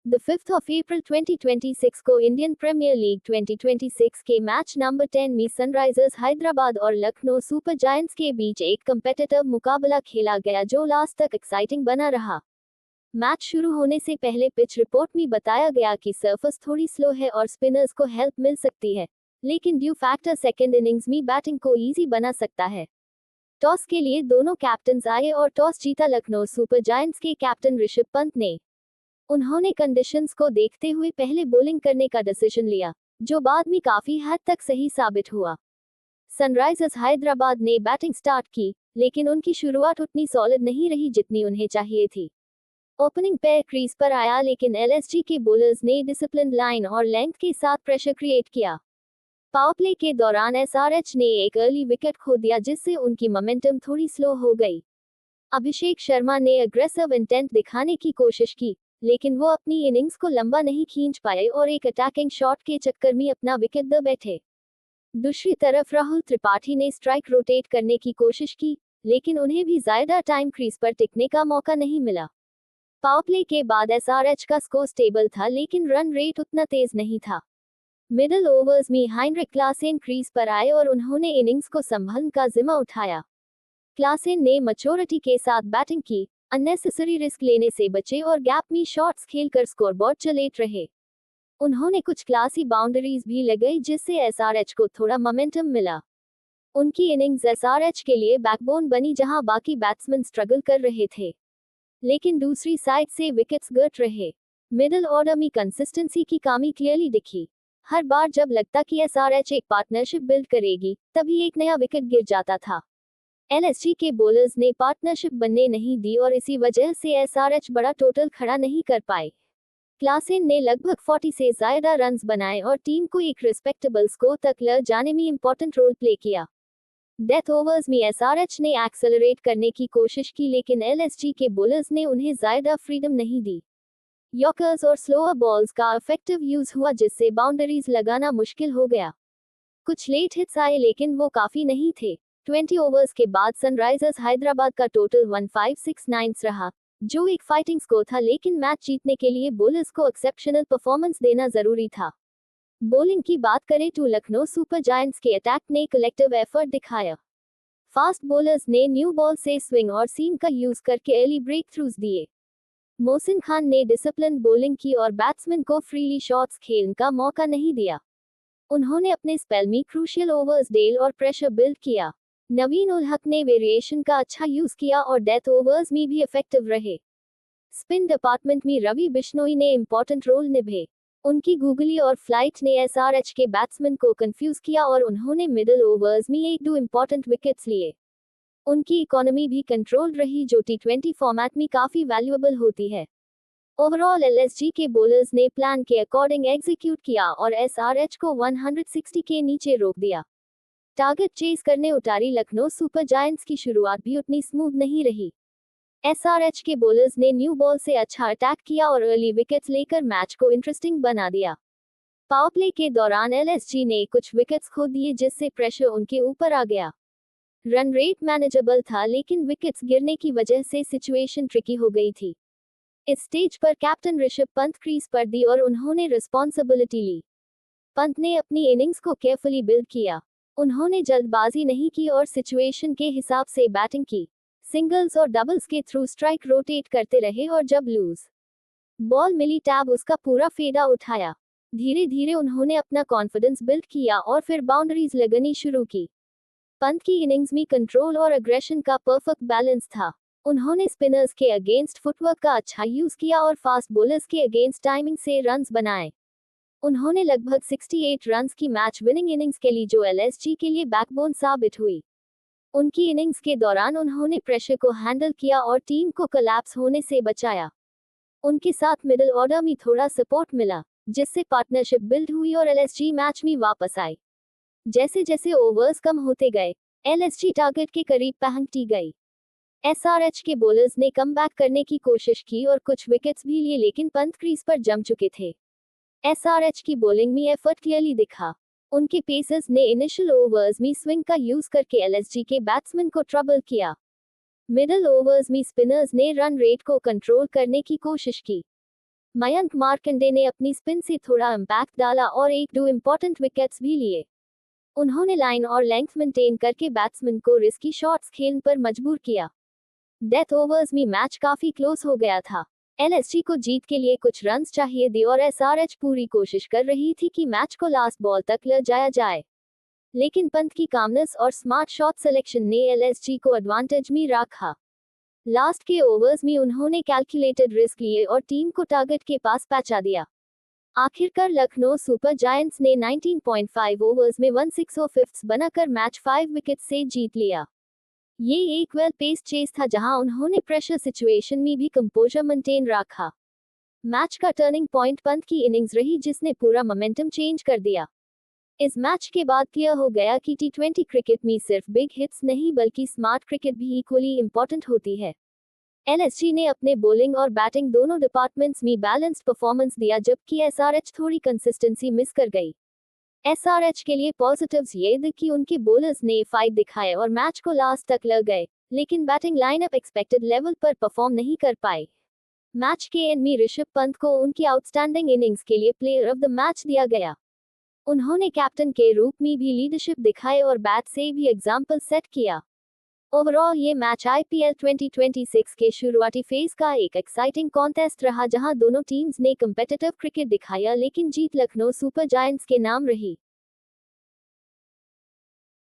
The 5th of April 2026 को Indian premiere league 2026 के match number 10 में सनराइजर्स हैदराबाद और लखनऊ सुपर जायंट्स के बीच एक कम्पिटिटिव मुकाबला खेला गया जो लास्ट तक एक्साइटिंग बना रहा। मैच शुरू होने से पहले पिच रिपोर्ट में बताया गया कि सरफेस थोड़ी स्लो है और स्पिनर्स को हेल्प मिल सकती है, लेकिन ड्यू फैक्टर सेकेंड इनिंग्स में बैटिंग को इजी बना सकता है। टॉस के लिए दोनों कैप्टन आए और टॉस जीता लखनऊ सुपर जायंट्स के कैप्टन ऋषभ पंत ने। उन्होंने कंडीशंस को देखते हुए पहले बॉलिंग करने का डिसीजन लिया, जो बाद में काफी हद तक सही साबित हुआ। सनराइजर्स हैदराबाद ने बैटिंग स्टार्ट की, लेकिन उनकी शुरुआत उतनी सॉलिड नहीं रही जितनी उन्हें चाहिए थी। ओपनिंग पेयर क्रीज पर आया, लेकिन एलएसजी के बॉलर्स ने डिसिप्लिन लाइन और लेंथ के साथ प्रेशर क्रिएट किया। पावर प्ले के दौरान एसआरएच ने एक अर्ली विकेट खो दिया, जिससे उनकी मोमेंटम थोड़ी स्लो हो गई। अभिषेक शर्मा ने अग्रेसिव इंटेंट दिखाने की कोशिश की, लेकिन वो अपनी इनिंग्स को लंबा नहीं खींच पाए और एक अटैकिंग शॉट के चक्कर में अपना विकेट दे बैठे। दूसरी तरफ राहुल त्रिपाठी ने स्ट्राइक रोटेट करने की कोशिश की, लेकिन उन्हें भी ज्यादा टाइम क्रीज पर टिकने का मौका नहीं मिला। पावर प्ले के बाद एसआरएच का स्कोर स्टेबल था, लेकिन रन रेट उतना तेज नहीं था। मिडिल ओवर्स में हाइनरिक क्लासेन क्रीज पर आए और उन्होंने इनिंग्स को संभालने का जिम्मा उठाया। क्लासेन ने मैच्योरिटी के साथ बैटिंग की, अननेसेसरी रिस्क लेने से बचे और गैप में शॉट्स खेलकर स्कोरबोर्ड चलेट रहे। उन्होंने कुछ क्लासी बाउंड्रीज भी लगाई, जिससे एसआरएच को थोड़ा मोमेंटम मिला। उनकी इनिंग्स एसआरएच के लिए बैकबोन बनी, जहां बाकी बैट्समैन स्ट्रगल कर रहे थे, लेकिन दूसरी साइड से विकेट्स गिर रहे। मिडिल ऑर्डर में कंसिस्टेंसी की कमी क्लियरली दिखी। हर बार जब लगता कि एसआरएच एक पार्टनरशिप बिल्ड करेगी, तभी एक नया विकेट गिर जाता था। एलएसजी के बॉलर्स ने पार्टनरशिप बनने नहीं दी और इसी वजह से एसआरएच बड़ा टोटल खड़ा नहीं कर पाए। क्लासेन ने लगभग 40 से ज्यादा रन्स बनाए और टीम को एक रिस्पेक्टेबल स्कोर तक ले जाने में इंपॉर्टेंट रोल प्ले किया। डेथ ओवर्स में एसआरएच ने एक्सेलरेट करने की कोशिश की, लेकिन एलएसजी के बॉलर्स ने उन्हें ज्यादा फ्रीडम नहीं दी। यॉर्कर्स और स्लोअर बॉल्स का इफेक्टिव यूज हुआ, जिससे बाउंड्रीज लगाना मुश्किल हो गया। कुछ लेट हिट्स आए, लेकिन वो काफी नहीं थे। 20 ओवर्स के बाद सनराइजर्स हैदराबाद का टोटल 1569 रहा, जो एक फाइटिंग स्कोर था, लेकिन मैच जीतने के लिए बॉलर्स को एक्सेप्शनल परफॉर्मेंस देना जरूरी था। बॉलिंग की बात करें तो लखनऊ सुपर जायंट्स के अटैक ने कलेक्टिव एफर्ट दिखाया। फास्ट बॉलर्स ने न्यू बॉल से स्विंग और सीम का यूज करके अर्ली ब्रेक थ्रूज दिए। मोहसिन खान ने डिसिप्लिन बॉलिंग की और बैट्समैन को फ्रीली शॉट्स खेलने का मौका नहीं दिया। उन्होंने अपने स्पेल में क्रूशियल ओवर्स डेल और प्रेशर बिल्ड किया। नवीन उल हक ने वेरिएशन का अच्छा यूज किया और डेथ ओवर्स में भी इफेक्टिव रहे। स्पिन डिपार्टमेंट में रवि बिश्नोई ने इंपॉर्टेंट रोल निभाए। उनकी गूगली और फ्लाइट ने एसआरएच के बैट्समैन को कंफ्यूज किया और उन्होंने मिडिल ओवर्स में एक दो इंपॉर्टेंट विकेट्स लिए। उनकी इकोनॉमी भी कंट्रोल रही, जो टी20 फॉर्मेट में काफी वैल्यूएबल होती है। ओवरऑल एलएसजी के बॉलर्स ने प्लान के अकॉर्डिंग एग्जीक्यूट किया और एसआरएच को 160 के नीचे रोक दिया। टारगेट चेस करने उतारी लखनऊ सुपर जायंट्स की शुरुआत भी उतनी स्मूथ नहीं रही। एसआरएच के बॉलर्स ने न्यू बॉल से अच्छा अटैक किया और अर्ली विकेट्स लेकर मैच को इंटरेस्टिंग बना दिया। पावर प्ले के दौरान एलएसजी ने कुछ विकेट्स खो दिए, जिससे प्रेशर उनके ऊपर आ गया। रन रेट मैनेजेबल था, लेकिन विकेट्स गिरने की वजह से सिचुएशन ट्रिकी हो गई थी। इस स्टेज पर कैप्टन ऋषभ पंत क्रीज पर दी और उन्होंने रिस्पॉन्सिबिलिटी ली। पंत ने अपनी इनिंग्स को केयरफुली बिल्ड किया। उन्होंने जल्दबाजी नहीं की और सिचुएशन के हिसाब से बैटिंग की। सिंगल्स और डबल्स के थ्रू स्ट्राइक रोटेट करते रहे और जब लूज बॉल मिली टैब उसका पूरा फेदा उठाया। धीरे धीरे उन्होंने अपना कॉन्फिडेंस बिल्ड किया और फिर बाउंड्रीज लगानी शुरू की। पंत की इनिंग्स में कंट्रोल और अग्रेशन का परफेक्ट बैलेंस था। उन्होंने स्पिनर्स के अगेंस्ट फुटवर्क का अच्छा यूज किया और फास्ट बॉलर्स के अगेंस्ट टाइमिंग से रन्स बनाए। उन्होंने लगभग 68 रन्स की मैच विनिंग इनिंग्स के लिए, जो एलएसजी के लिए बैकबोन साबित हुई। उनकी इनिंग्स के दौरान उन्होंने प्रेशर को हैंडल किया और टीम को कोलैप्स होने से बचाया। उनके साथ मिडिल ऑर्डर में थोड़ा सपोर्ट मिला, जिससे पार्टनरशिप बिल्ड हुई और एलएसजी मैच में वापस आई। जैसे जैसे ओवर्स कम होते गए, एलएसजी टारगेट के करीब पहुंचती गई। एसआरएच के बॉलर्स ने कमबैक करने की कोशिश की और कुछ विकेट्स भी लिए, लेकिन पंत क्रीज पर जम चुके थे। एसआरएच की बॉलिंग में एफर्ट क्लियरली दिखा। उनके पेसर्स ने इनिशियल ओवर्स में स्विंग का यूज करके एलएसजी के बैट्समैन को ट्रबल किया। मिडिल ओवर्स में स्पिनर्स ने रन रेट को कंट्रोल करने की कोशिश की। मयंक मार्कंडे ने अपनी स्पिन से थोड़ा इम्पैक्ट डाला और एक दो इंपॉर्टेंट विकेट्स भी लिए। उन्होंने लाइन और लेंथ मेंटेन करके बैट्समैन को रिस्की शॉट्स खेलने पर मजबूर किया। डेथ ओवर्स में मैच काफी क्लोज हो गया था। एलएसजी को जीत के लिए कुछ रन्स चाहिए थे और एसआरएच पूरी कोशिश कर रही थी कि मैच को लास्ट बॉल तक ले जाया जाए, लेकिन पंत की कामनेस और स्मार्ट शॉट सिलेक्शन ने एलएसजी को एडवांटेज में रखा। लास्ट के ओवर्स में उन्होंने कैलकुलेटेड रिस्क लिए और टीम को टारगेट के पास पहुंचा दिया। आखिरकार लखनऊ सुपर जायंट्स ने 19.5 ओवर्स में 165 बनाकर मैच 5 विकेट से जीत लिया। ये एक वेल पेस्ड चेस था जहां उन्होंने प्रेशर सिचुएशन में भी कंपोजर मेंटेन रखा। मैच का टर्निंग पॉइंट पंत की इनिंग्स रही जिसने पूरा मोमेंटम चेंज कर दिया। इस मैच के बाद क्लियर हो गया कि टी20 क्रिकेट में सिर्फ बिग हिट्स नहीं बल्कि स्मार्ट क्रिकेट भी इक्वली इंपॉर्टेंट होती है। एलएसजी ने अपने बॉलिंग और बैटिंग दोनों डिपार्टमेंट्स में बैलेंस्ड परफॉर्मेंस दिया जबकि एसआरएच थोड़ी कंसिस्टेंसी मिस कर गई। एसआरएच के लिए पॉजिटिव्स ये थे कि उनके बॉलर्स ने फाइट दिखाए और मैच को लास्ट तक ले गए, लेकिन बैटिंग लाइनअप एक्सपेक्टेड लेवल पर परफॉर्म नहीं कर पाए। मैच के एंड में ऋषभ पंत को उनकी आउटस्टैंडिंग इनिंग्स के लिए प्लेयर ऑफ द मैच दिया गया। उन्होंने कैप्टन के रूप में भी लीडरशिप दिखाई और बैट से भी एग्जाम्पल सेट किया। ओवरऑल ये मैच आईपीएल 2026 के शुरुआती फेज का एक एक्साइटिंग कॉन्टेस्ट रहा जहां दोनों टीम्स ने कम्पिटिटिव क्रिकेट दिखाया, लेकिन जीत लखनऊ सुपर जायंट्स के नाम रही।